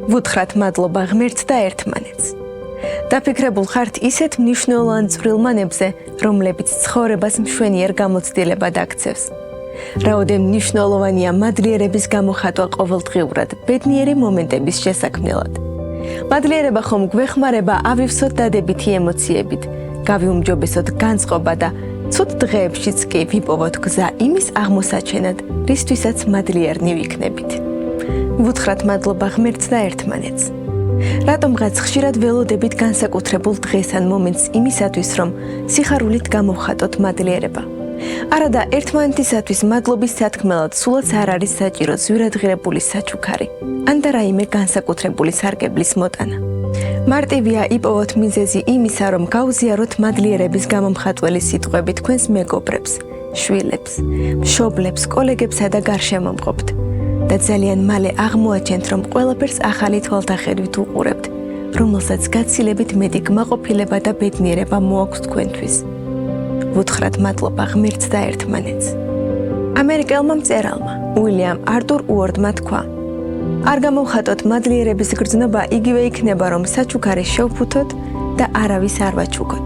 ვუთხრათ მადლობა ღმერთს და ერთმანეთს. დაფიქრებულ ხართ ისეთ მნიშვნელოვან წვრილმანებზე, რომლებიც ცხოვრებას მშვენიერ გამოცდილებად აქცევს. რაოდენ მნიშვნელოვანია მადლიერების გამოხატვა ყოველდღიურად ბედნიერი მომენტების შესაქმნელად. მადლიერება ხომ გვეხმარება ავივსოთ დადებითი ემოციებით, გავიუმჯობესოთ განწყობა და ცუდ დღეებშიც კი ვიპოვოთ გზა იმის აღმოსაჩენად, რისთვისაც მადლიერნი ვიქნებით. ვუთხრათ მადლობა ღმერთს და ერთმანეთს. რატომღაც ხშირად ველოდებით განსაკუთრებულ დღეს ან მომენტს იმისათვის, რომ სიხარულით გამოვხატოთ მადლიერება. არადა ერთმანეთისათვის მადლობის სათქმელად სულაც არ არის საჭირო ზვირადღირებული საჩუქარი, ან და რაიმე განსაკუთრებული სარგებლის მოტანა. მარტივია იპოვოთ მიზეზი იმისა, რომ გავზიაროთ მადლიერების გამომხატველი სიტყვები თქვენს მეგობრებს, შვილებს, მშობლებს, კოლეგებსა და გარშემომყოფთ. და ძალიან მალე აღმოაჩენთ, რომ ყველაფერს ახალი თვალთახედვით უყურებთ, რომელსაც გაცილებით მეტი კმაყოფილება და ბედნიერება მოაქვს თქვენთვის. ვუთხრათ მადლობა ღმერთს და ერთმანეთს. ამერიკელმა მწერალმა უილიამ არტურ უორდმა თქვა: არ გამოვხატოთ მადლიერების გრძნობა იგივე იქნება, რომ საჩუქარი შევფუთოთ და არავის არ ვაჩუქოთ.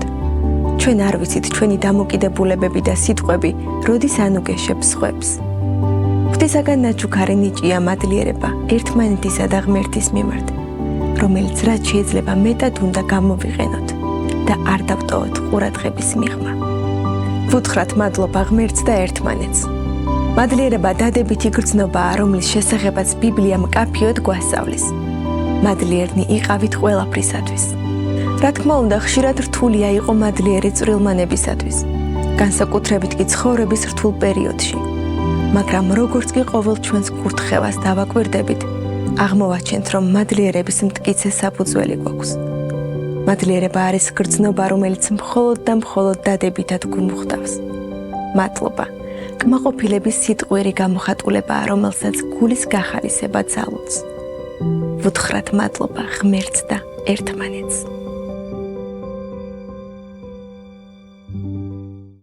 ჩვენ არ ვიცით ჩვენი დამოკიდებულებები და სიტყვები როდის ანუგეშებს სხვებს. ღვთისაგან ნაჩუქარი ნიჭია მადლიერება ერთმანეთისა და ღმერთის მიმართ, რომელიც რაც შეიძლება მეტად უნდა გამოვიყენოთ და არ დავტოვოთ ყურადღების მიღმა. ვუთხრათ მადლობა ღმერთს და ერთმანეთს. მადლიერება დადებითი გრძნობაა, რომლის შესახებაც ბიბლია მკაფიოდ გვასწავლის. მადლიერნი იყავით ყველაფრისათვის. რა თქმა უნდა, ხშირად რთულია იყო მადლიერი წვრილმანებისათვის, განსაკუთრებით კი ცხოვრების რთულ პერიოდში. მაგრამ როგორც კი ყოველ ჩვენს კურთხევას დავაკვირდებით, აღმოვაჩენთ, რომ მადლიერების მტკიცე საფუძველი გვაქვს. მადლიერება არის გრძნობა, რომელიც მხოლოდ და მხოლოდ დადებითად გვმუხტავს. მადლობა კმაყოფილების სიტყვიერი გამოხატულებაა, რომელსაც გულის გახალისება ძალუძს. ვუთხრათ მადლობა ღმერთს და ერთმანეთს.